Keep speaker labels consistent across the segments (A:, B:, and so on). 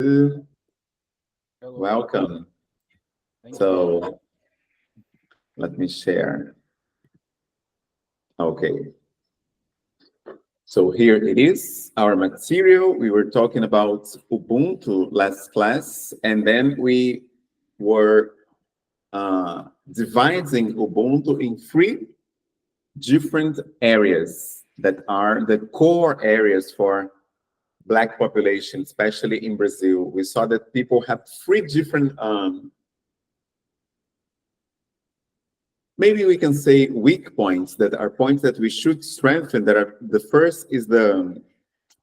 A: Hello.
B: Welcome.
A: Thank you.
B: So let me share. Okay. So here it is, our material. We were talking about Ubuntu last class, and then we were dividing Ubuntu in three different areas that are the core areas for Black population, especially in Brazil. We saw that people have three different maybe we can say weak points, that are points that we should strengthen. That are, the first is the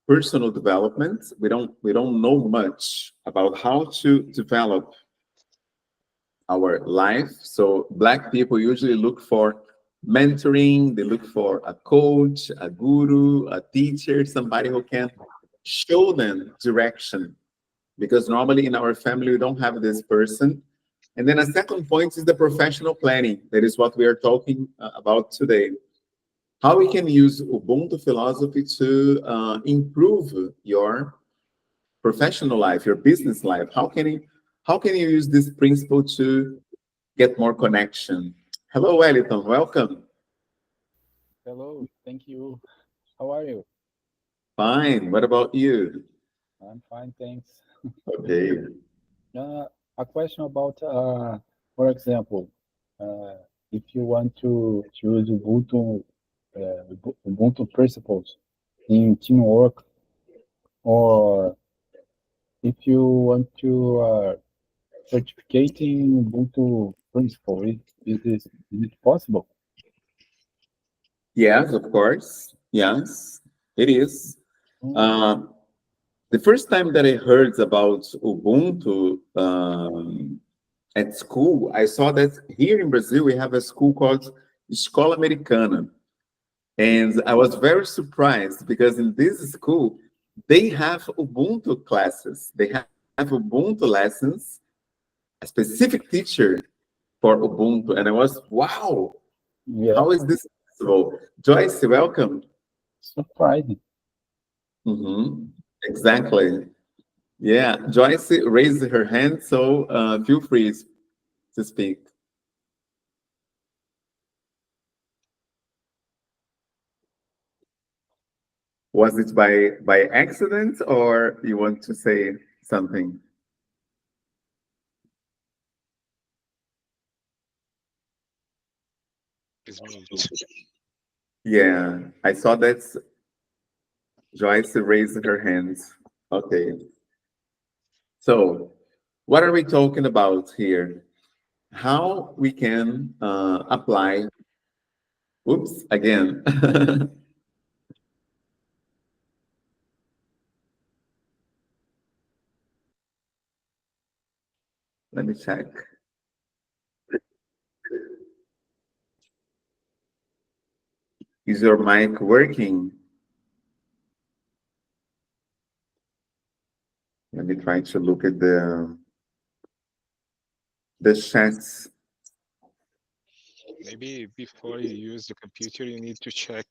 B: personal development. We don't know much about how to develop our life. So Black people usually look for mentoring. They look for a coach, a guru, a teacher, somebody who can show them direction. Because normally in our family we don't have this person. And then a second point is the professional planning. That is what we are talking about today. How we can use Ubuntu philosophy to improve your professional life, your business life. How can you use this principle to get more connection? Hello, Wellington. Welcome.
A: Hello. Thank you. How are you?
B: Fine. What about you?
A: I'm fine, thanks.
B: Okay.
A: A question about, for example, if you want to use Ubuntu principles in teamwork, or if you want to certificating Ubuntu principle, is it possible?
B: Yes, of course. Yes, it is.
A: Mm,
B: The first time that I heard about Ubuntu at school, I saw that here in Brazil we have a school called Escola Americana. And I was very surprised because in this school, they have Ubuntu classes. They have Ubuntu lessons, a specific teacher for Ubuntu. And I was, wow,
A: yeah,
B: how is this possible? Joyce, welcome.
A: surprising.
B: Mhm. Exactly. Yeah, Joyce raised her hand, so feel free to speak. Was it by accident, or you want to say something?
C: Is mute.
B: Yeah, I saw that Joyce raised her hands. Okay, so what are we talking about here? How we can apply, oops, again. Let me check. Is your mic working? Let me try to look at the chats.
C: Maybe before you use the computer, you need to check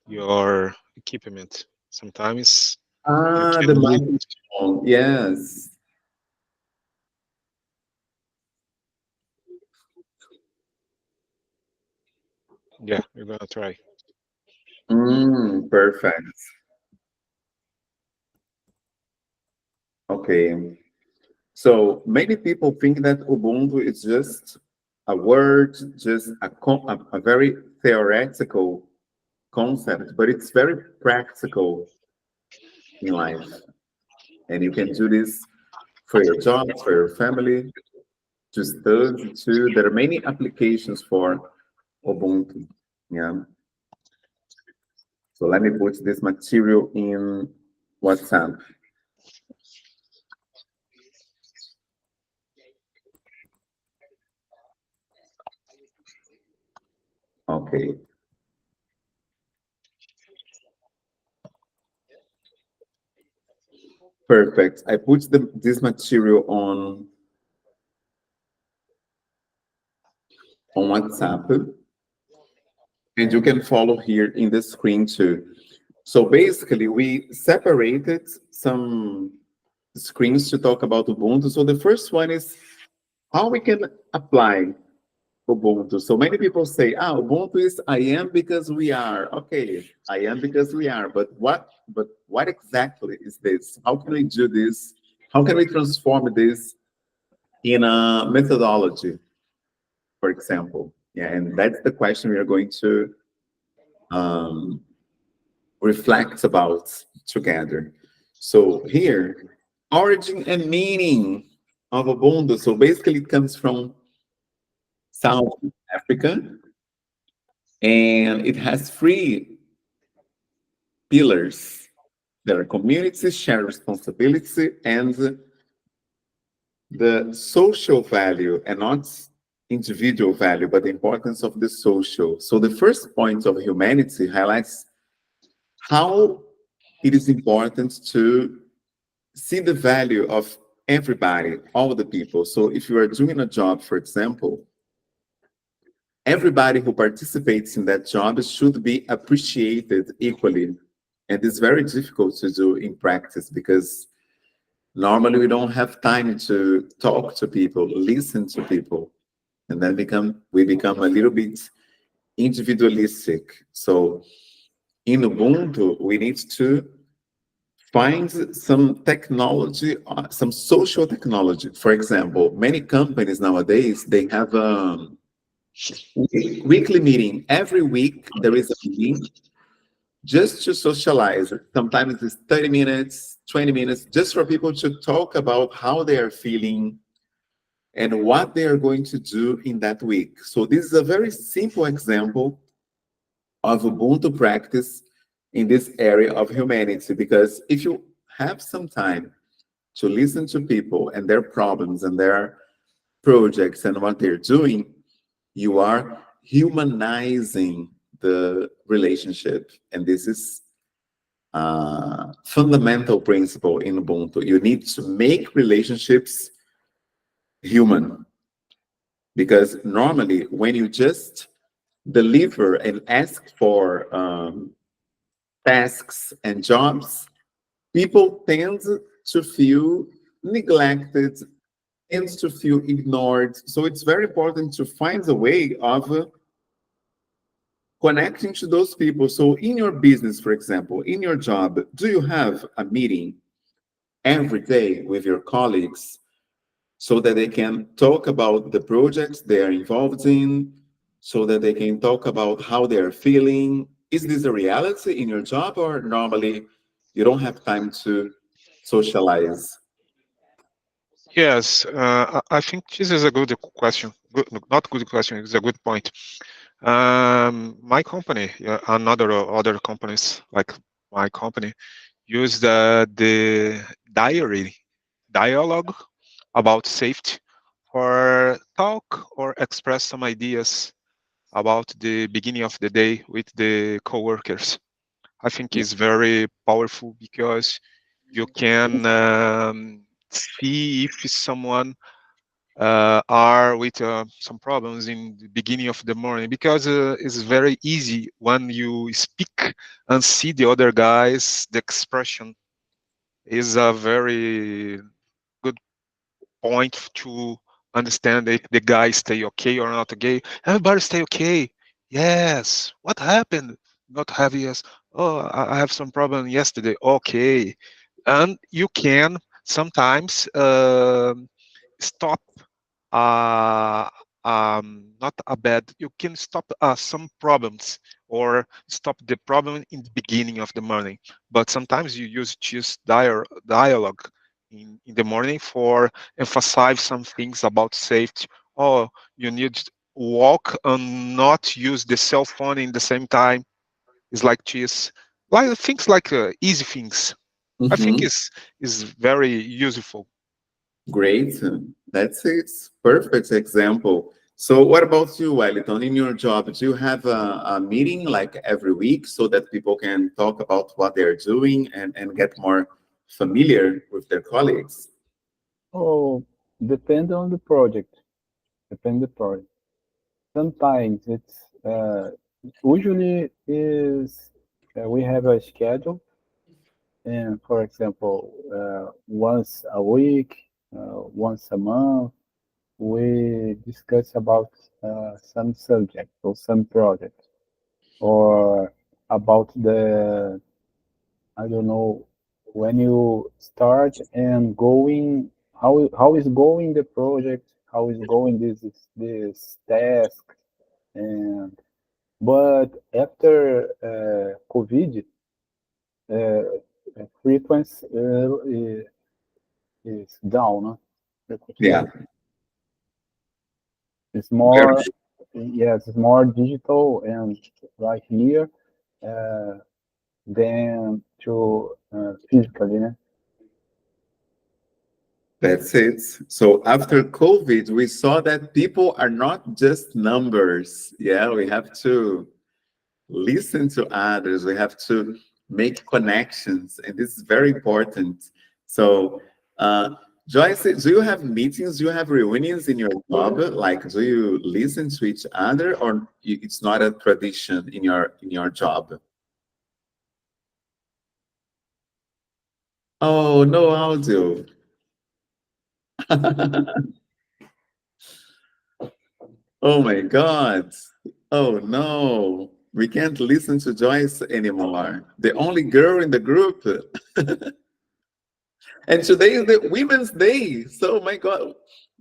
C: your equipment. Sometimes you
B: Ah,
C: can
B: the
C: mute.
B: microphone. Yes.
C: Yeah, we're gonna try.
B: Perfect. Okay. So many people think that Ubuntu is just a word, just a very theoretical concept, but it's very practical in life. And you can do this for your job, for your family, to study too. There are many applications for Ubuntu. Yeah. So let me put this material in WhatsApp. Okay. Perfect. I put this material on WhatsApp, and you can follow here in the screen too. So basically, we separated some screens to talk about Ubuntu. So the first one is how we can apply Ubuntu. So many people say, Ubuntu is I am because we are. Okay, I am because we are. But what exactly is this? How can we do this? How can we transform this in a methodology, for example? Yeah, and that's the question we are going to reflect about together. So here, origin and meaning of Ubuntu. So basically it comes from South Africa, and it has three pillars. There are community, shared responsibility, and the social value, and not individual value, but the importance of the social. So the first point of humanity highlights how it is important to see the value of everybody, all the people. So if you are doing a job, for example, everybody who participates in that job should be appreciated equally. And it's very difficult to do in practice because normally we don't have time to talk to people, listen to people, and then we become a little bit individualistic. So in Ubuntu, we need to find some technology, some social technology. For example, many companies nowadays, they have a weekly meeting. Every week there is a meeting just to socialize. Sometimes it's 30 minutes, 20 minutes, just for people to talk about how they are feeling and what they are going to do in that week. So this is a very simple example of Ubuntu practice in this area of humanity, because if you have some time to listen to people and their problems and their projects and what they're doing, you are humanizing the relationship. And this is a fundamental principle in Ubuntu. You need to make relationships human. Because normally when you just deliver and ask for tasks and jobs, people tend to feel neglected, tend to feel ignored. So it's very important to find a way of connecting to those people. So in your business, for example, in your job, do you have a meeting every day with your colleagues so that they can talk about the projects they are involved in, so that they can talk about how they are feeling? Is this a reality in your job, or normally you don't have time to socialize?
C: Yes, I think this is a good question. Good, not good question. It's a good point. My company, another other companies like my company, use the dialogue about safety for talk or express some ideas about the beginning of the day with the coworkers. I think is very powerful because you can see if someone are with some problems in the beginning of the morning, because it's very easy when you speak and see the other guys, the expression is a very good point to understand if the guy stay okay or not okay. Everybody stay okay. Yes. What happened? Not have yes. Oh, I have some problem yesterday. Okay. And you can sometimes stop uh, not a bad, you can stop some problems or stop the problem in the beginning of the morning. But sometimes you use just dialogue in the morning for emphasize some things about safety. Oh, you need to walk and not use the cell phone in the same time. It's like just like things like easy things. I think
B: Mhm.
C: is very useful.
B: Great. That's a perfect example. So what about you, Wellington? In your job, do you have a meeting like every week so that people can talk about what they're doing and get more familiar with their colleagues?
A: Oh, depend on the project. Depend the project. Sometimes it's usually is we have a schedule and for example, once a week, once a month, we discuss about some subject or some project, or about the, I don't know, when you start and going, how is going the project, how is going this task, and but after COVID, frequency is down. Huh?
B: Yeah.
A: It's more, yes, it's more digital and right here than to physically. Né?
B: That's it. So after COVID, we saw that people are not just numbers. Yeah, we have to listen to others. We have to make connections, and this is very important. So, Joyce, do you have meetings? Do you have reunions in your job? Like, do you listen to each other, or it's not a tradition in your job? Oh, no audio. Oh my God. Oh no. We can't listen to Joyce anymore. The only girl in the group. And today is the Women's Day. So, my God,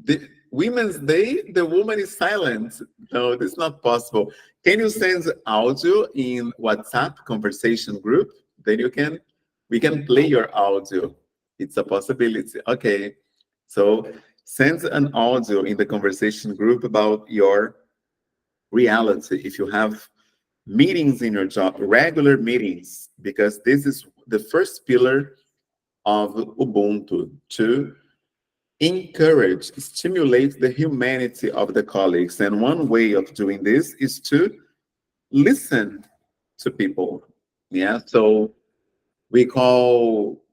B: the Women's Day, the woman is silent. No, this is not possible. Can you send audio in WhatsApp conversation group? Then we can play your audio. It's a possibility. Okay. So send an audio in the conversation group about your reality. If you have meetings in your job, regular meetings, because this is the first pillar of Ubuntu, to encourage, stimulate the humanity of the colleagues. And one way of doing this is to listen to people. Yeah, so we call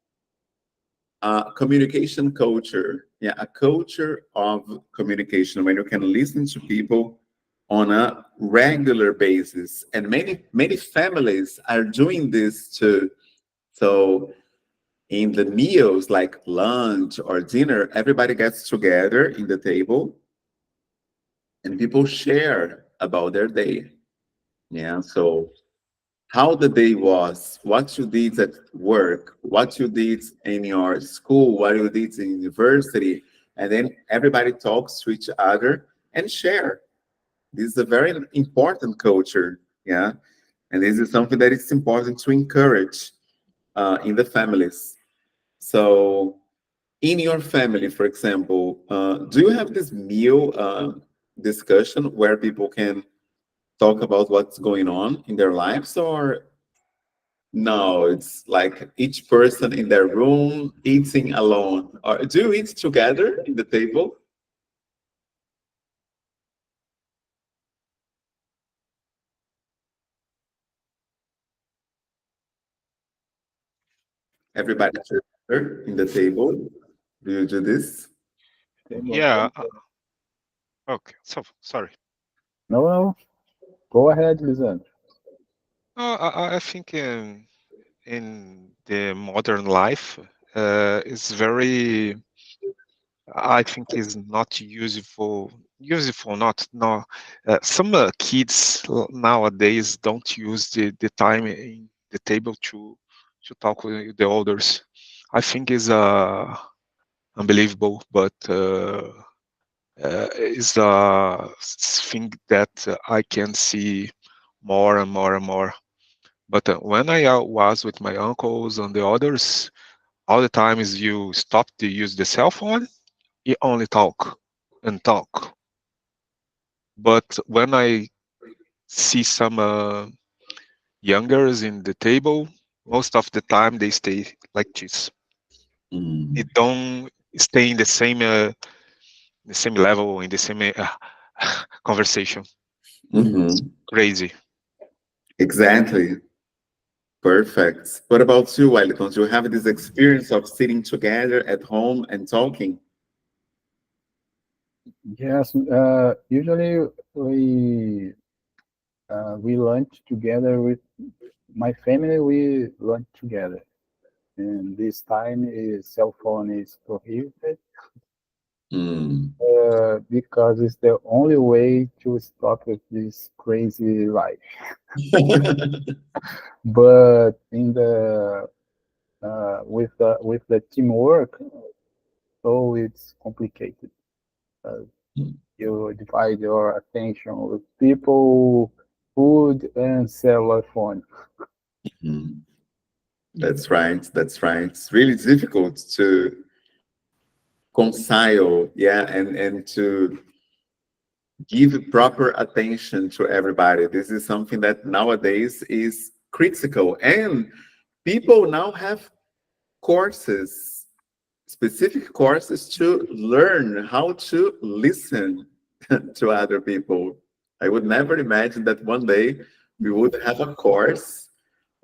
B: communication culture. Yeah, a culture of communication when you can listen to people on a regular basis. And many families are doing this too. So in the meals like lunch or dinner, everybody gets together in the table and people share about their day. Yeah, so how the day was, what you did at work, what you did in your school, what you did in university, and then everybody talks to each other and share. This is a very important culture, yeah, and this is something that is important to encourage in the families. So, in your family, for example, do you have this meal discussion where people can talk about what's going on in their lives, or no, it's like each person in their room eating alone? Or do you eat together in the table? Everybody together in the table. Do you do this?
C: Yeah. Okay. So sorry.
A: No, go ahead, Lisandro.
C: I think in the modern life, is very. I think is not useful. Useful, not no. Some kids nowadays don't use the time in the table to talk with the elders. I think is unbelievable, but is a thing that I can see more and more and more. But when I was with my uncles and the others, all the time is you stop to use the cell phone, you only talk and talk. But when I see some youngers in the table, most of the time they stay like this.
B: Mm.
C: It don't stay in the same level, in the same conversation.
B: Mhm.
C: Crazy.
B: Exactly. Perfect. What about you, Wellington? Do you have this experience of sitting together at home and talking?
A: Yes, usually we lunch together with my family. We lunch together, and this time cell phone is prohibited because it's the only way to stop this crazy life. But in the with the teamwork, so it's complicated. You divide your attention with people, food, and cell phone.
B: That's right. That's right. It's really difficult to reconcile, and to give proper attention to everybody. This is something that nowadays is critical, and people now have courses, specific courses to learn how to listen to other people. I would never imagine that one day we would have a course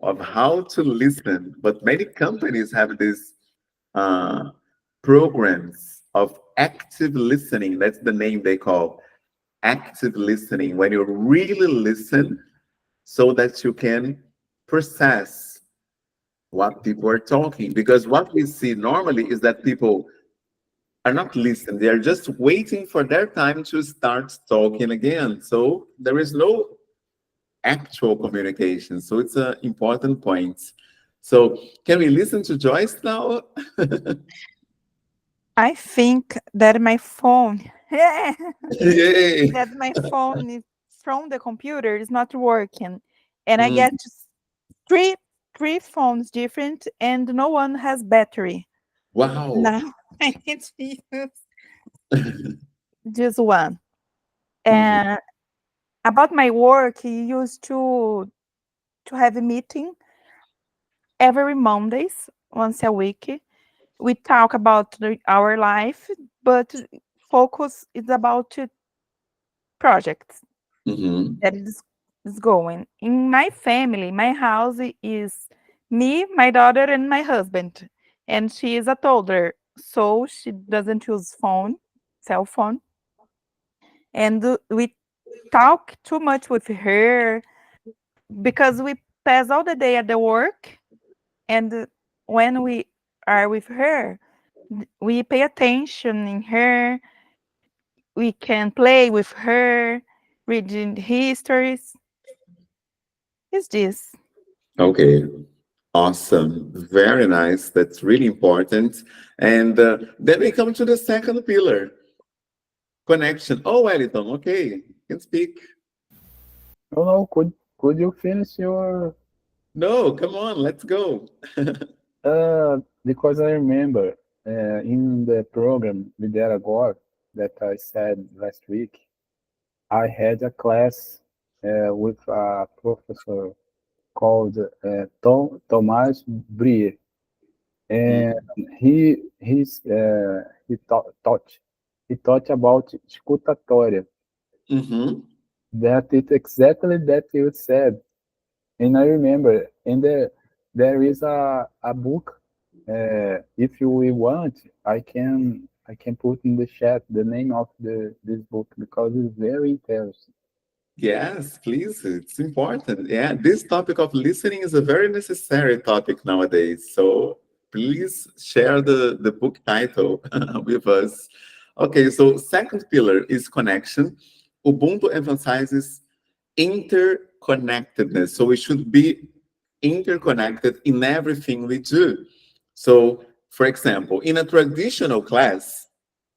B: of how to listen, but many companies have these programs of active listening. That's the name they call active listening, when you really listen so that you can process what people are talking. Because what we see normally is that people are not listening, they are just waiting for their time to start talking again. So there is no actual communication. So it's an important point. So can we listen to Joyce now?
D: I think that my phone,
B: Yay!
D: that my phone is from the computer is not working, and I get three phones different, and no one has battery.
B: Wow.
D: Now I need to use just one. And about my work, he used to have a meeting every Mondays, once a week. We talk about our life, but focus is about projects that is going. In my family, my house is me, my daughter, and my husband. And she is a toddler, so she doesn't use cell phone. And we talk too much with her because we pass all the day at the work. And when we are with her, we pay attention in her. We can play with her, reading histories. Is this?
B: Okay, awesome. Very nice. That's really important. And then we come to the second pillar, connection. Oh, Wellington, okay, you can speak.
A: No, could you finish your?
B: No, come on, let's go.
A: Because I remember in the program Lidera Agora that I said last week, I had a class with a professor called Tomás Brier, and he taught about escutatória. That it exactly that you said, and I remember, and there is a book. If you want, I can put in the chat the name of this book because it's very interesting.
B: Yes, please. It's important. Yeah, this topic of listening is a very necessary topic nowadays. So please share the book title with us. Okay, so second pillar is connection. Ubuntu emphasizes interconnectedness. So we should be interconnected in everything we do. So, for example, in a traditional class,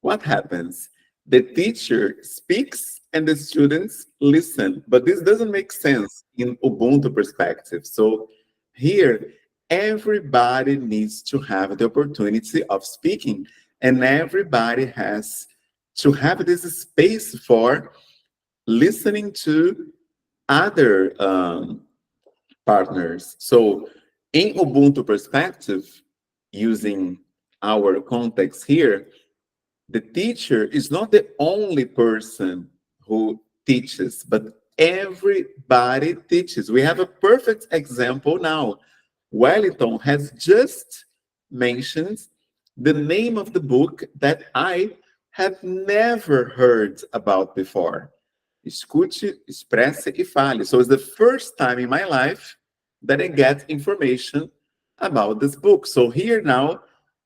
B: what happens? The teacher speaks and the students listen, but this doesn't make sense in Ubuntu perspective. So here, everybody needs to have the opportunity of speaking, and everybody has to have this space for listening to other partners. So in Ubuntu perspective, using our context here, the teacher is not the only person who teaches, but everybody teaches. We have a perfect example now. Wellington has just mentioned the name of the book that I have never heard about before. Escute, expresse e fale. So it's the first time in my life that I get information about this book. So here now,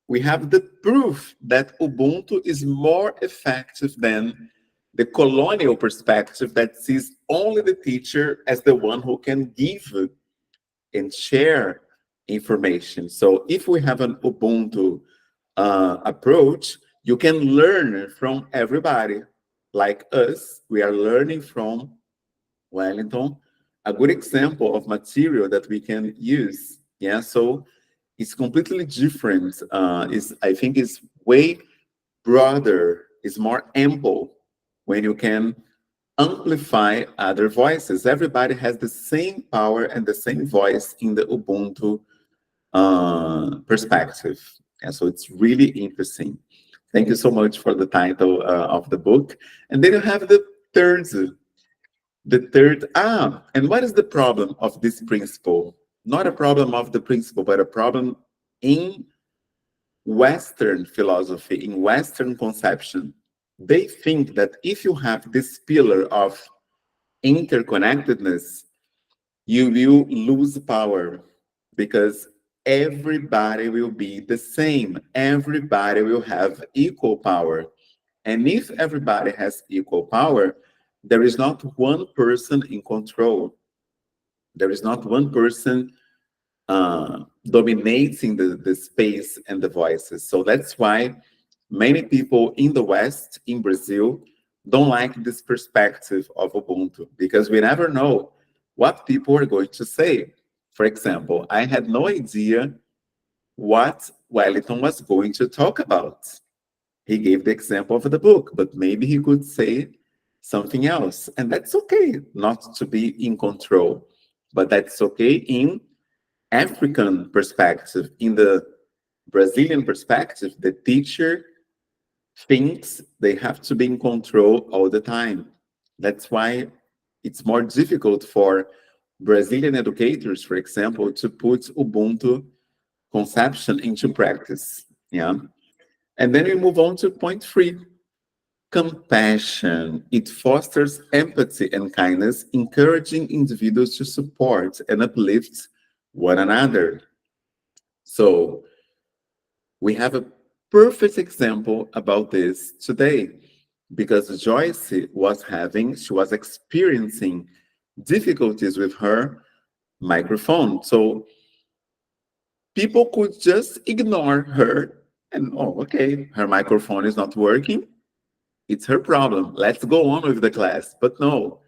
B: we have the proof that Ubuntu is more effective than the colonial perspective that sees only the teacher as the one who can give and share information. So if we have an Ubuntu approach, you can learn from everybody. Like us, we are learning from Wellington. A good example of material that we can use. Yeah, so it's completely different. I think it's way broader, it's more ample when you can amplify other voices. Everybody has the same power and the same voice in the Ubuntu perspective. And so it's really interesting. Thank you so much for the title of the book. And then you have the third, and what is the problem of this principle? Not a problem of the principle, but a problem in Western philosophy, in Western conception. They think that if you have this pillar of interconnectedness, you will lose power because everybody will be the same. Everybody will have equal power. And if everybody has equal power, there is not one person in control. There is not one person dominating the space and the voices. So that's why many people in the West, in Brazil, don't like this perspective of Ubuntu because we never know what people are going to say. For example, I had no idea what Wellington was going to talk about. He gave the example of the book, but maybe he could say something else. And that's okay not to be in control, but that's okay in African perspective. In the Brazilian perspective, the teacher thinks they have to be in control all the time. That's why it's more difficult for Brazilian educators, for example, to put Ubuntu conception into practice. Yeah. And then we move on to point 3. Compassion. It fosters empathy and kindness, encouraging individuals to support and uplift one another. So we have a perfect example about this today because Joyce she was experiencing difficulties with her microphone. So people could just ignore her and, oh, okay, her microphone is not working. It's her problem. Let's go on with the class. But no,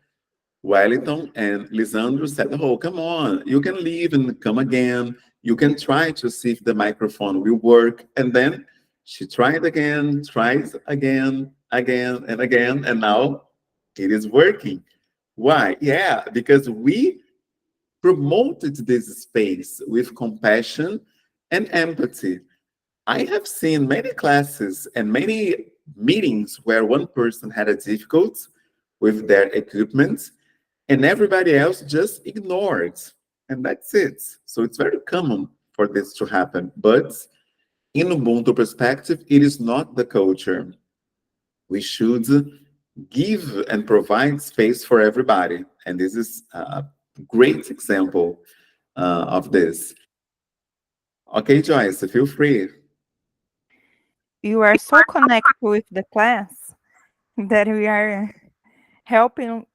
B: Wellington and Lisandro said, oh, come on, you can leave and come again. You can try to see if the microphone will work. And then she tried again, tries again, and again, and now it is working. Why? Yeah, because we promoted this space with compassion and empathy. I have seen many classes and many meetings where one person had a difficulty with their equipment and everybody else just ignored. And that's it. So it's very common for this to happen. But in Ubuntu perspective, it is not the culture. We should give and provide space for everybody. And this is a great example of this. Okay, Joyce, feel free.
D: You are so connected with the class that we are helping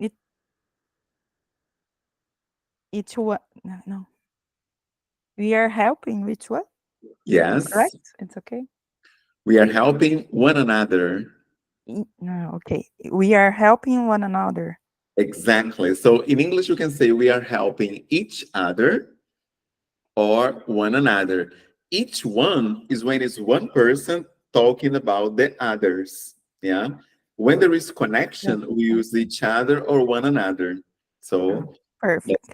D: each one. No. We are helping each one,
B: Yes.
D: right? It's okay.
B: We are helping one another.
D: No, okay. We are helping one another.
B: Exactly. So in English, you can say we are helping each other or one another. Each one is when it's one person talking about the others. Yeah. When there is connection, we use each other or one another. So
D: Perfect.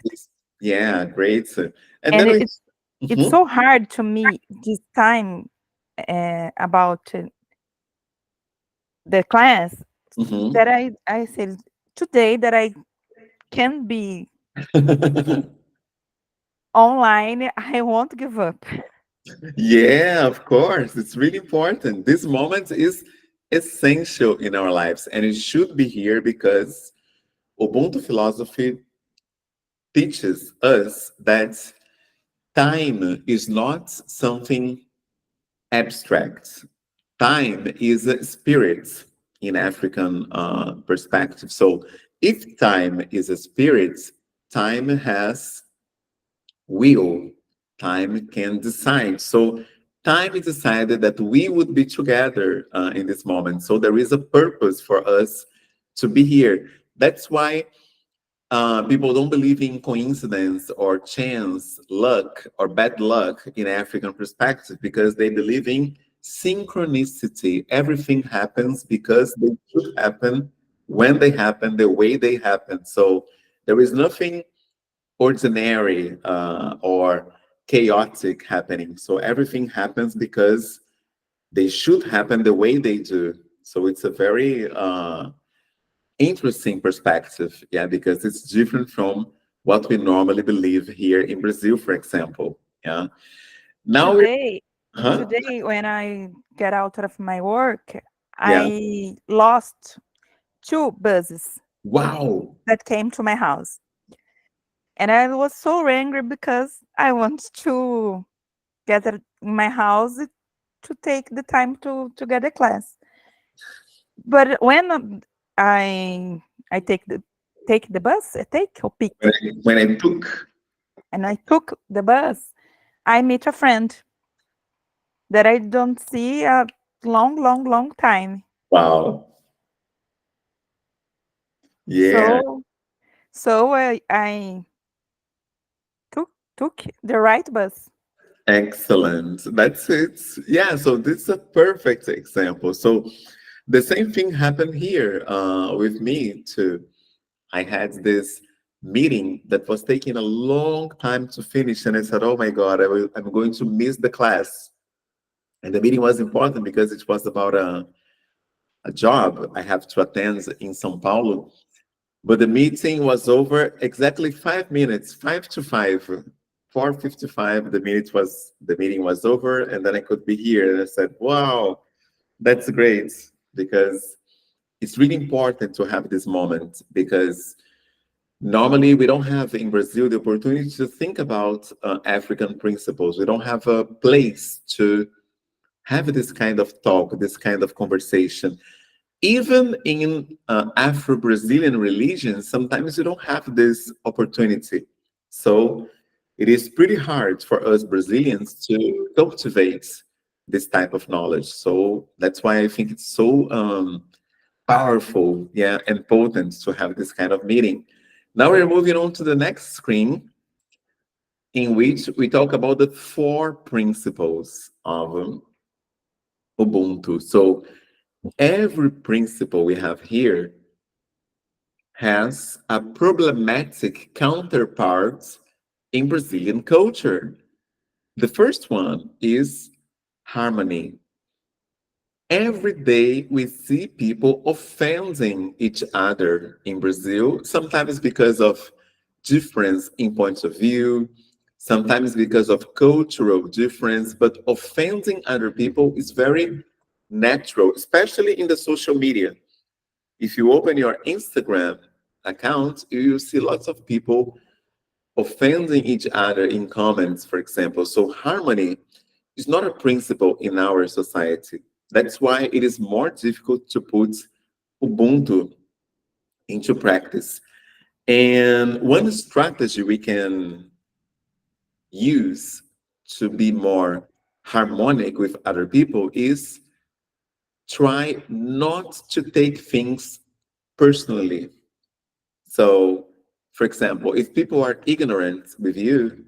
B: yeah, great. And
D: And
B: then
D: it's so hard to me this time about the class that I said today that I can be online. I won't give up.
B: Yeah, of course. It's really important. This moment is essential in our lives, and it should be here because Ubuntu philosophy teaches us that time is not something abstract. Time is a spirit in African perspective. So if time is a spirit, time has will. Time can decide. So time decided that we would be together in this moment. So there is a purpose for us to be here. That's why people don't believe in coincidence or chance, luck, or bad luck in African perspective, because they believe in synchronicity. Everything happens because they should happen, when they happen, the way they happen. So there is nothing ordinary or chaotic happening. So everything happens because they should happen the way they do. So it's a very interesting perspective, yeah, because it's different from what we normally believe here in Brazil, for example. Yeah. Now,
D: Today, when I get out of my work,
B: Yeah.
D: I lost 2 buses
B: Wow.
D: that came to my house. And I was so angry because I want to get it in my house to take the time to get a class. But when I take the bus, I take or pick,
B: When I took,
D: and I took the bus, I meet a friend that I don't see a long time.
B: wow. Yeah,
D: So I took the right bus.
B: excellent. That's it. Yeah, so this is a perfect example. So the same thing happened here with me too. I had this meeting that was taking a long time to finish, and I said, "Oh my God, I'm going to miss the class." And the meeting was important because it was about a job I have to attend in São Paulo. But the meeting was over exactly 5 minutes, 5 to 5, 4:55. The meeting was over, and then I could be here. And I said, "Wow, that's great," because it's really important to have this moment, because normally we don't have in Brazil the opportunity to think about African principles. We don't have a place to have this kind of talk, this kind of conversation. Even in Afro-Brazilian religions, sometimes you don't have this opportunity. So it is pretty hard for us Brazilians to cultivate this type of knowledge. So that's why I think it's so powerful, yeah, and potent to have this kind of meeting. Now we're moving on to the next screen, in which we talk about the 4 principles of Ubuntu. So every principle we have here has a problematic counterpart in Brazilian culture. The first one is harmony. Every day we see people offending each other in Brazil, sometimes because of difference in points of view, sometimes because of cultural difference, but offending other people is very natural, especially in the social media. If you open your Instagram account, you will see lots of people offending each other in comments, for example. So harmony is not a principle in our society. That's why it is more difficult to put Ubuntu into practice. And one strategy we can use to be more harmonic with other people is try not to take things personally. So, for example, if people are ignorant with you,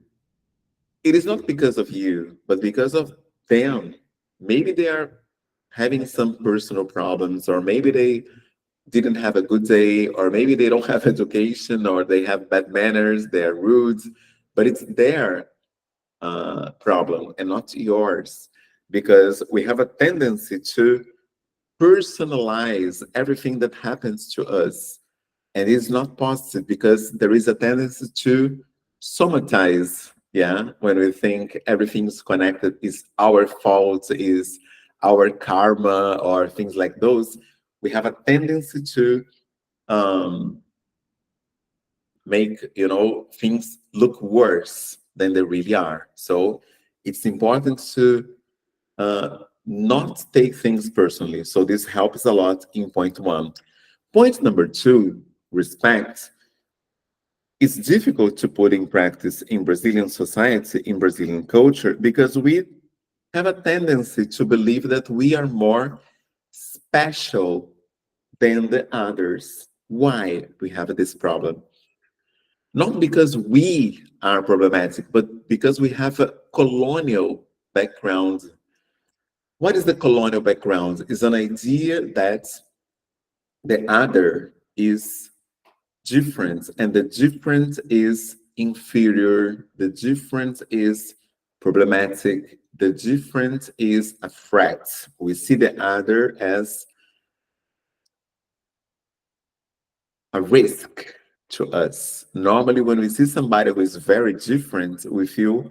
B: it is not because of you, but because of them. Maybe they are having some personal problems, or maybe they didn't have a good day, or maybe they don't have education, or they have bad manners, they're rude, but it's their problem and not yours, because we have a tendency to personalize everything that happens to us. And it's not positive, because there is a tendency to somatize, yeah, when we think everything's connected, is our fault, is our karma, or things like those. We have a tendency to make things look worse than they really are. So it's important to not take things personally. So this helps a lot in point one. Point number two, respect, is difficult to put in practice in Brazilian society, in Brazilian culture, because we have a tendency to believe that we are more special than the others. Why we have this problem? Not because we are problematic, but because we have a colonial background. What is the colonial background? It's an idea that the other is different, and the different is inferior, the different is problematic, the different is a threat. We see the other as a risk to us. Normally, when we see somebody who is very different, we feel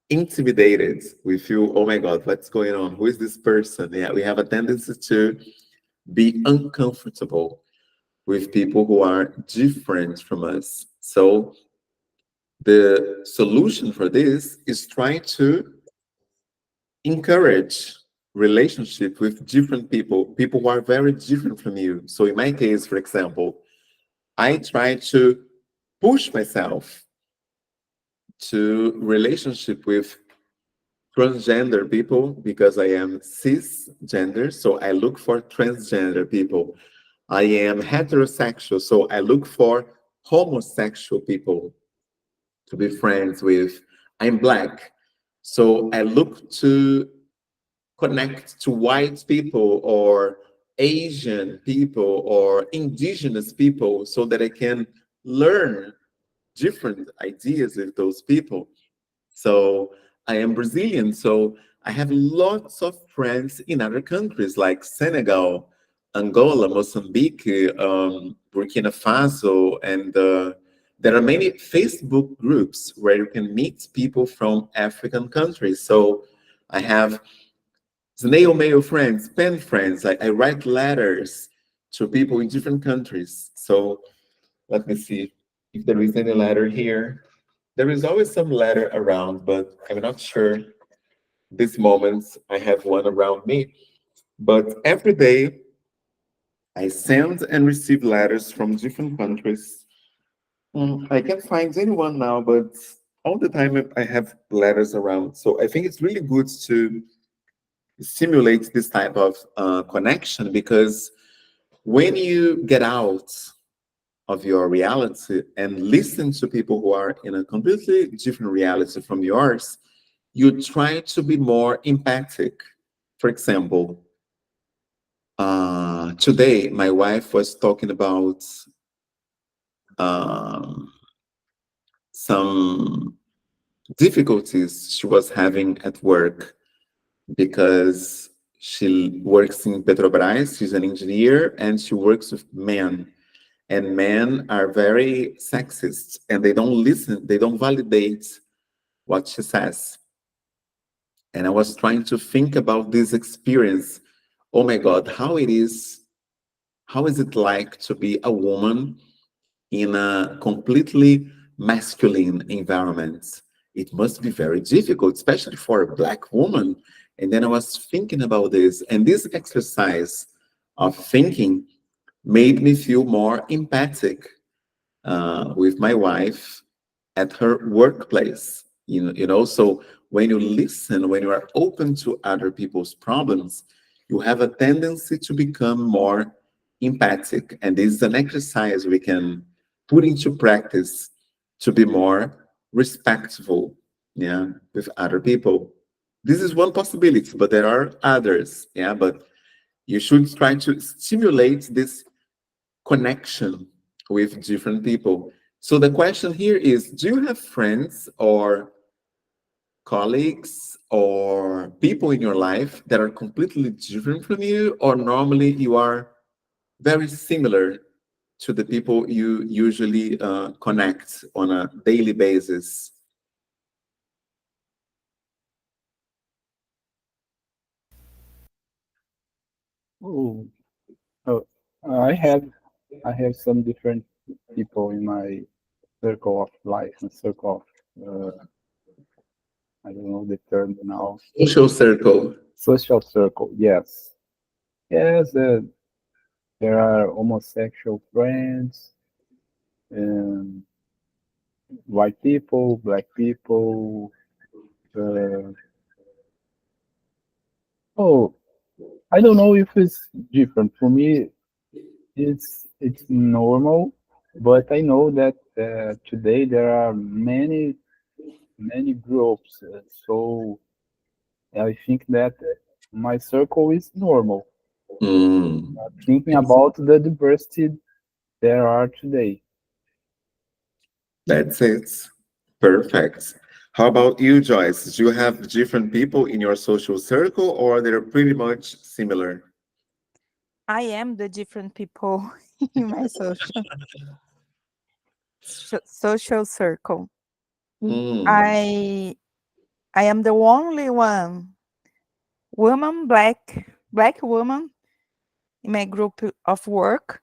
B: intimidated. We feel, oh my God, what's going on? Who is this person? Yeah, we have a tendency to be uncomfortable with people who are different from us. So the solution for this is try to encourage relationship with different people who are very different from you. So in my case, for example, I try to push myself to relationship with transgender people because I am cisgender, so I look for transgender people. I am heterosexual, so I look for homosexual people to be friends with. I'm Black, so I look to connect to white people or Asian people or indigenous people so that I can learn different ideas with those people. So I am Brazilian, so I have lots of friends in other countries like Senegal, Angola, Mozambique, Burkina Faso, and there are many Facebook groups where you can meet people from African countries. So I have snail mail friends, pen friends. I write letters to people in different countries. So let me see if there is any letter here. There is always some letter around, but I'm not sure this moment I have one around me. But every day I send and receive letters from different countries. I can't find anyone now, but all the time I have letters around. So I think it's really good to stimulate this type of connection, because when you get out of your reality and listen to people who are in a completely different reality from yours, you try to be more empathic. For example, today my wife was talking about some difficulties she was having at work because she works in Petrobras. She's an engineer and she works with men. And men are very sexist and they don't listen, they don't validate what she says. And I was trying to think about this experience. Oh my God, how is it like to be a woman in a completely masculine environment? It must be very difficult, especially for a Black woman. And then I was thinking about this, and this exercise of thinking made me feel more empathic with my wife at her workplace. So when you listen, when you are open to other people's problems, you have a tendency to become more empathic. And this is an exercise we can put into practice to be more respectful, yeah, with other people. This is one possibility, but there are others, yeah. But you should try to stimulate this connection with different people. So the question here is, do you have friends or colleagues or people in your life that are completely different from you, or normally you are very similar to the people you usually connect on a daily basis?
A: Oh, oh, I have some different people in my circle of life and circle of I don't know the term now.
B: Social circle.
A: Social circle, yes. Yes, there are homosexual friends, and white people, black people. Uh, oh, I don't know if it's different. For me, it's normal, but I know that today there are many groups. So I think that my circle is normal.
B: Mm,
A: Thinking about the diversity there are today.
B: that's it. Perfect. How about you, Joyce? Do you have different people in your social circle, or they're pretty much similar?
D: I am the different people in my social circle.
B: Mm,
D: I am the only woman, black woman in my group of work.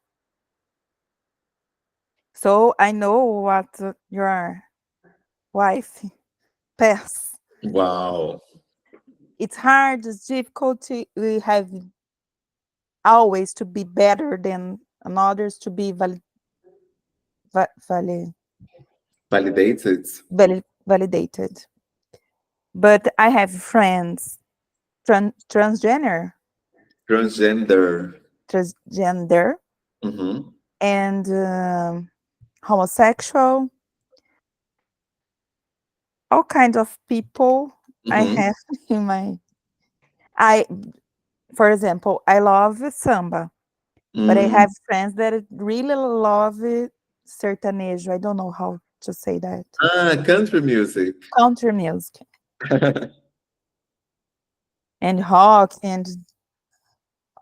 D: So I know what your wife pass.
B: wow.
D: It's hard, it's difficult. We have always to be better than others, to be
B: Validated.
D: validated. But I have friends, transgender,
B: Transgender.
D: transgender,
B: Mm-hmm.
D: and homosexual, all kinds of people I
B: Mm-hmm.
D: have in my. I, for example, I love samba, but I
B: Mm.
D: have friends that really love sertanejo. I don't know how to say that.
B: Ah, country music.
D: Country music and rock and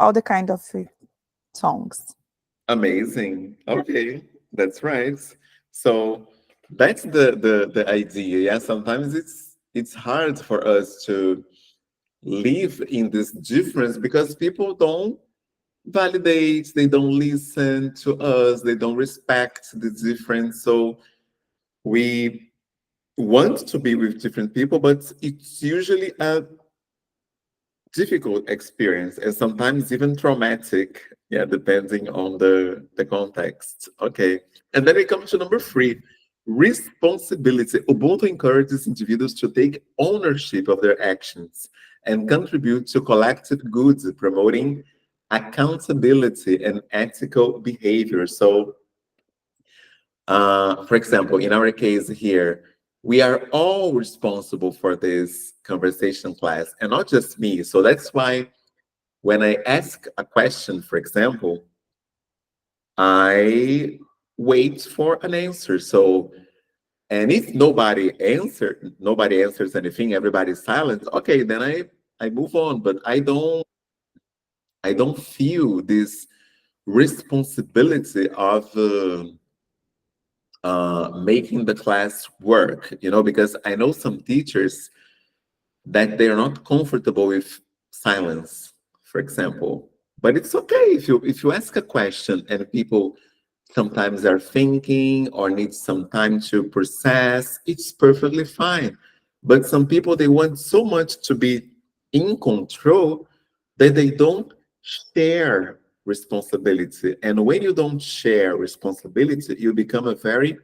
D: all the kind of songs.
B: Amazing. Okay, that's right. So that's the idea. Yeah, sometimes it's hard for us to live in this difference because people don't validate, they don't listen to us, they don't respect the difference. So we want to be with different people, but it's usually a difficult experience and sometimes even traumatic, yeah, depending on the context. Okay, and then we come to number 3, responsibility. Ubuntu encourages individuals to take ownership of their actions and contribute to collective goods, promoting accountability and ethical behavior. So for example, in our case here, we are all responsible for this conversation class and not just me. So that's why when I ask a question, for example, I wait for an answer. So, and if nobody answers anything, everybody's silent. Okay, then I move on. But I don't feel this responsibility of making the class work. Because I know some teachers that they are not comfortable with silence, for example. But it's okay if you ask a question and people sometimes are thinking or need some time to process, it's perfectly fine. But some people, they want so much to be in control that they don't share responsibility. And when you don't share responsibility, you become a very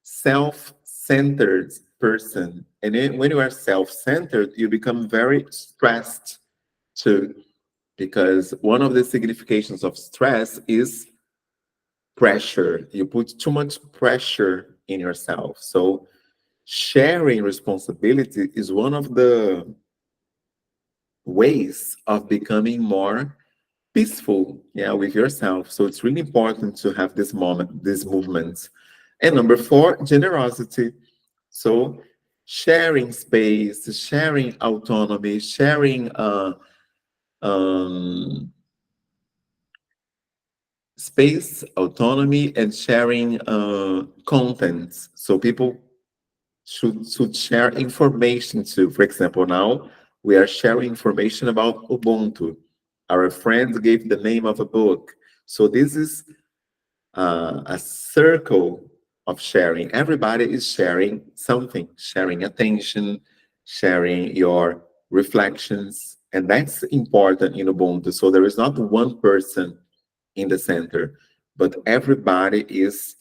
B: self-centered person. And when you are self-centered, you become very stressed too, because one of the significations of stress is pressure. You put too much pressure in yourself. So sharing responsibility is one of the ways of becoming more peaceful, yeah, with yourself. So it's really important to have this movement. And number 4, generosity. So sharing space, sharing autonomy, sharing um, space, autonomy, and sharing content. So people should share information too. For example, now we are sharing information about Ubuntu. Our friend gave the name of a book. So this is a circle of sharing. Everybody is sharing something, sharing attention, sharing your reflections. And that's important in Ubuntu. So there is not one person in the center, but everybody is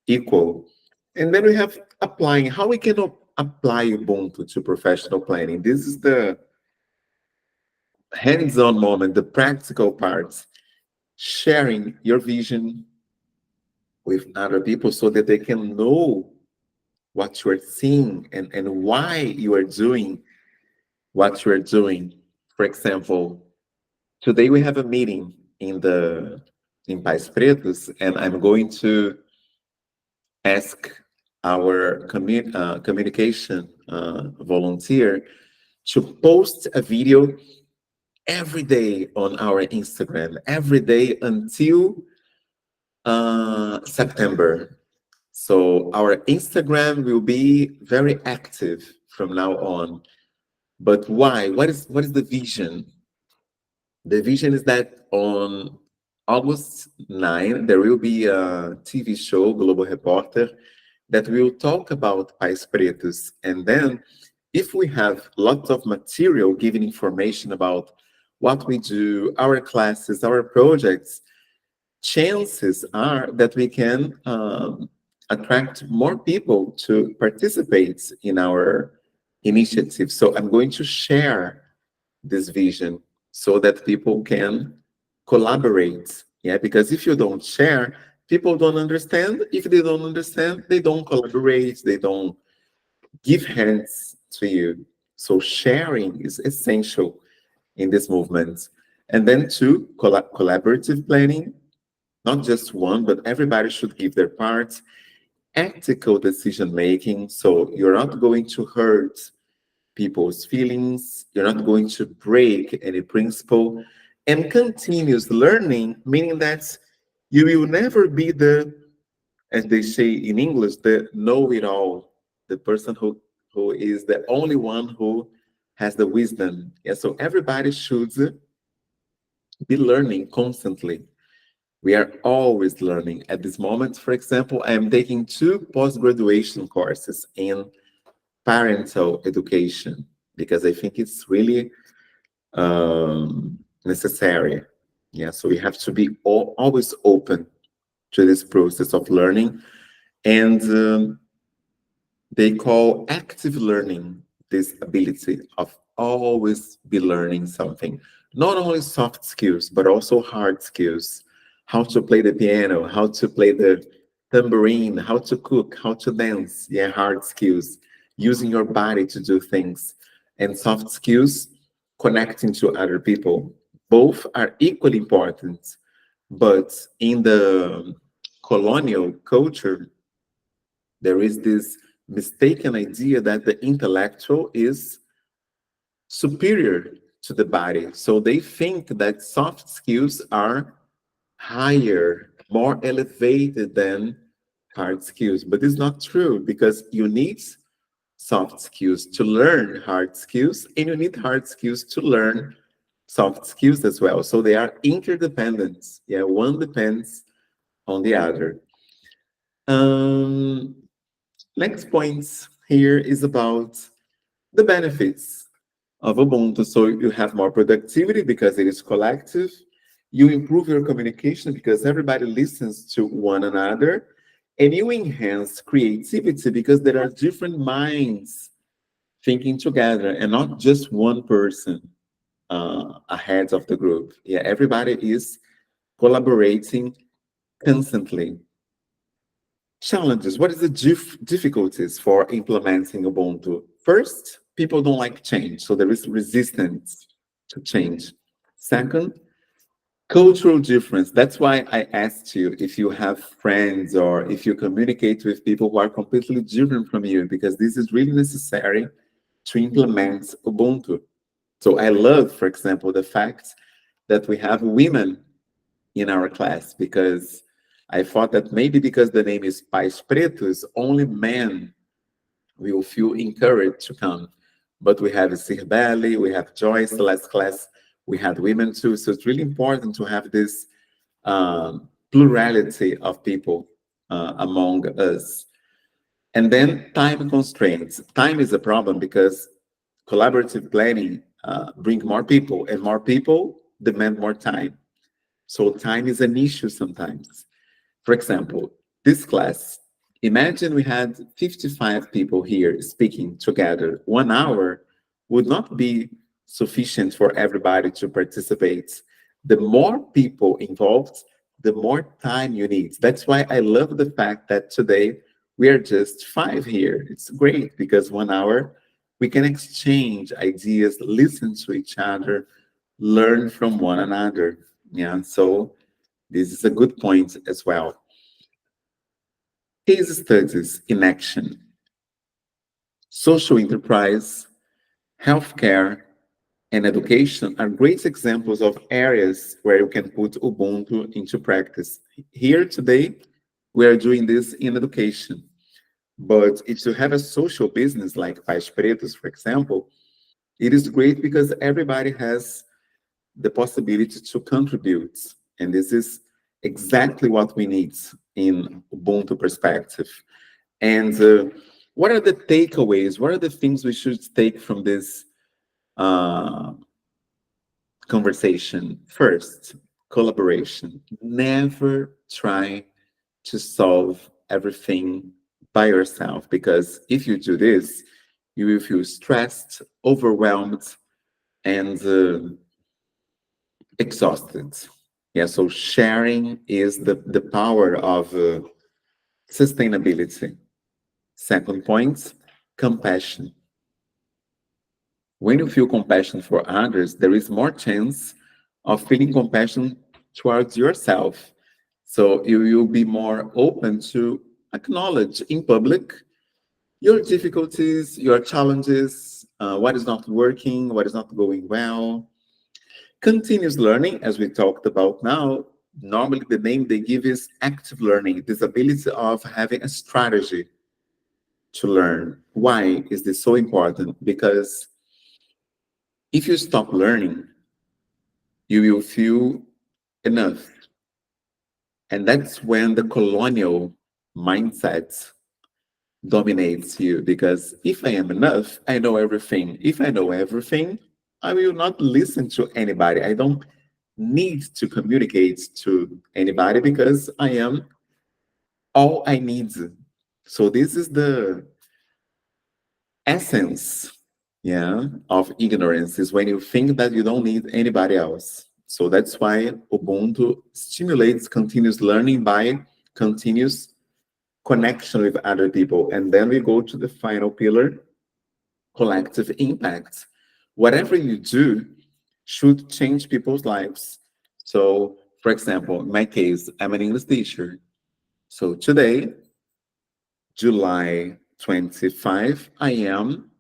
B: equal. And then we have applying, how we can apply Ubuntu to professional planning. This is the hands-on moment, the practical parts. Sharing your vision with other people so that they can know what you are seeing and why you are doing what you are doing. For example, today we have a meeting in Pais Pretos, and I'm going to ask our communication volunteer to post a video every day on our Instagram, every day until September. So our Instagram will be very active from now on. But why? What is the vision? The vision is that on August 9, there will be a TV show, Global Reporter, that will talk about Pais Pretos. And then if we have lots of material giving information about what we do, our classes, our projects, chances are that we can attract more people to participate in our initiative. So I'm going to share this vision so that people can collaborate. Yeah, because if you don't share, people don't understand. If they don't understand, they don't collaborate, they don't give hands to you. So sharing is essential in this movement. And then two, collaborative planning, not just one, but everybody should give their part. Ethical decision making, so you're not going to hurt people's feelings, you're not going to break any principle. And continuous learning, meaning that you will never be the, as they say in English, the know-it-all, the person who is the only one who has the wisdom. Yeah, so everybody should be learning constantly. We are always learning. At this moment, for example, I am taking 2 post-graduation courses in parental education because I think it's really necessary. Yeah, so we have to be always open to this process of learning. And they call active learning this ability of always be learning something. Not only soft skills, but also hard skills. How to play the piano, how to play the tambourine, how to cook, how to dance. Yeah, hard skills. Using your body to do things. And soft skills, connecting to other people. Both are equally important. But in the colonial culture, there is this mistaken idea that the intellectual is superior to the body. So they think that soft skills are higher, more elevated than hard skills. But it's not true, because you need soft skills to learn hard skills, and you need hard skills to learn soft skills as well. So they are interdependent. Yeah, one depends on the other. Next point here is about the benefits of Ubuntu. So you have more productivity because it is collective. You improve your communication because everybody listens to one another. And you enhance creativity because there are different minds thinking together and not just one person ahead of the group. Yeah, everybody is collaborating constantly. Challenges. What is the difficulties for implementing Ubuntu? First, people don't like change, so there is resistance to change. Second, cultural difference. That's why I asked you if you have friends or if you communicate with people who are completely different from you, because this is really necessary to implement Ubuntu. So I love, for example, the fact that we have women in our class, because I thought that maybe because the name is Pais Pretos, only men will feel encouraged to come. But we have Sirbeli, we have Joyce. The last class, we had women too. So it's really important to have this plurality of people among us. And then time constraints. Time is a problem because Collaborative planning bring more people, and more people demand more time. So time is an issue sometimes. For example, this class, imagine we had 55 people here speaking together. 1 hour would not be sufficient for everybody to participate. The more people involved, the more time you need. That's why I love the fact that today we are just 5 here. It's great because 1 hour we can exchange ideas, listen to each other, learn from one another. Yeah, so this is a good point as well. Case studies in action. Social enterprise, healthcare, and education are great examples of areas where you can put Ubuntu into practice. Here today, we are doing this in education. But if you have a social business like Pais Pretos, for example, it is great because everybody has the possibility to contribute. And this is exactly what we need in Ubuntu perspective. And what are the takeaways? What are the things we should take from this conversation? First, collaboration. Never try to solve everything by yourself, because if you do this, you will feel stressed, overwhelmed, and exhausted. Yeah, so sharing is the power of sustainability. Second point, compassion. When you feel compassion for others, there is more chance of feeling compassion towards yourself. So you will be more open to acknowledge in public your difficulties, your challenges, what is not working, what is not going well. Continuous learning, as we talked about now, normally the name they give is active learning, this ability of having a strategy to learn. Why is this so important? Because if you stop learning, you will feel enough. And that's when the colonial mindset dominates you. Because if I am enough, I know everything. If I know everything, I will not listen to anybody. I don't need to communicate to anybody because I am all I need. So this is the essence, yeah, of ignorance, is when you think that you don't need anybody else. So that's why Ubuntu stimulates continuous learning by continuous connection with other people. And then we go to the final pillar, collective impact. Whatever you do should change people's lives. So, for example, in my case, I'm an English teacher. So today, July 25, I am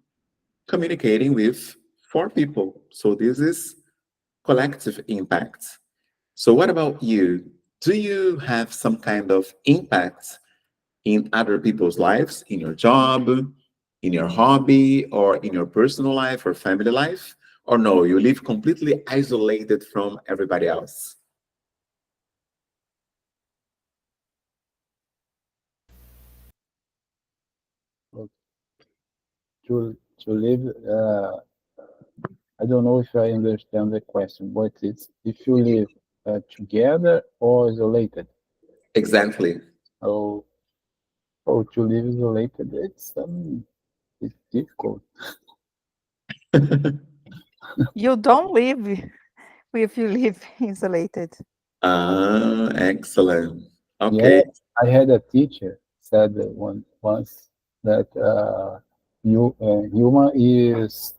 B: communicating with 4 people. So this is collective impact. So what about you? Do you have some kind of impact in other people's lives, in your job, in your hobby, or in your personal life or family life? Or no, you live completely isolated from everybody else?
A: To live, I don't know if I understand the question, but it's if you live together or isolated.
B: Exactly.
A: Oh, oh, to live isolated, it's difficult.
D: You don't live if you live isolated.
B: Excellent. Okay.
A: Yeah, I had a teacher said that once that human is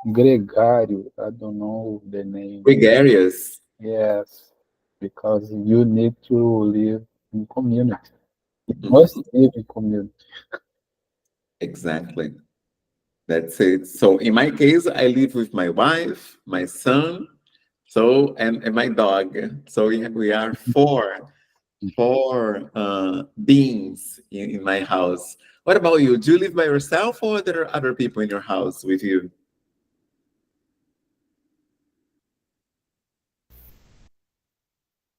A: gregário. I don't know the name.
B: Gregarious.
A: Yes, because you need to live in community. It must live in community.
B: Exactly. That's it. So in my case, I live with my wife, my son, and my dog. So we are four beings in my house. What about you? Do you live by yourself, or there are other people in your house with you?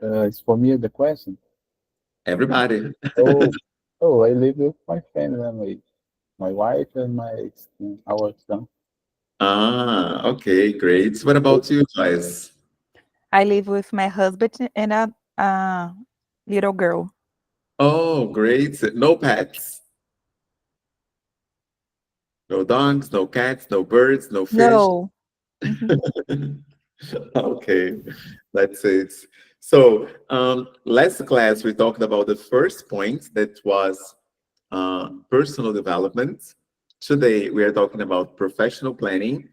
A: It's for me the question.
B: Everybody.
A: Oh, oh, I live with my family, my wife and our son.
B: Ah, okay, great. What about you guys?
D: I live with my husband and a little girl.
B: Oh, great. No pets? No dogs, no cats, no birds, no fish?
D: No. Mhm.
B: Okay, that's it. So, last class we talked about the first point that was personal development. Today we are talking about professional planning,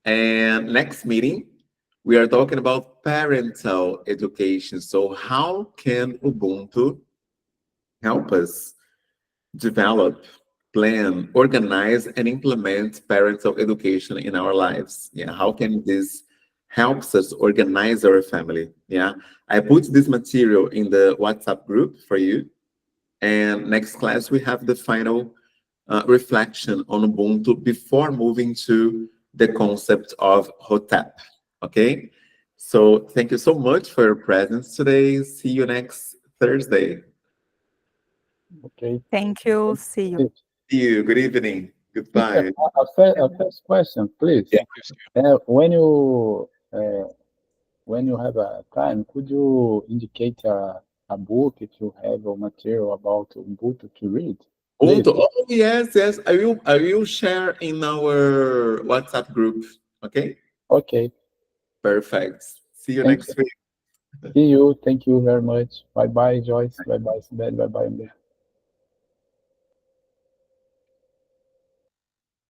B: and next meeting we are talking about parental education. So, how can Ubuntu help us develop, plan, organize, and implement parental education in our lives? Yeah, how can this helps us organize our family? Yeah, I put this material in the WhatsApp group for you. And next class, we have the final reflection on Ubuntu before moving to the concept of HOTAP. Okay? So thank you so much for your presence today. See you next Thursday.
A: Okay.
D: Thank you. See you.
B: See you. Good evening. Goodbye.
A: A first question, please.
B: Yeah.
A: When you have a time, could you indicate a book if you have a material about Ubuntu to read? Please.
B: Ubuntu. Oh, yes, yes. I will share in our WhatsApp group. Okay?
A: Okay.
B: Perfect. See you
A: Thank
B: next week.
A: See you. Thank you very much. Bye bye, Joyce. Bye bye, Sibeli. Bye bye, Amber.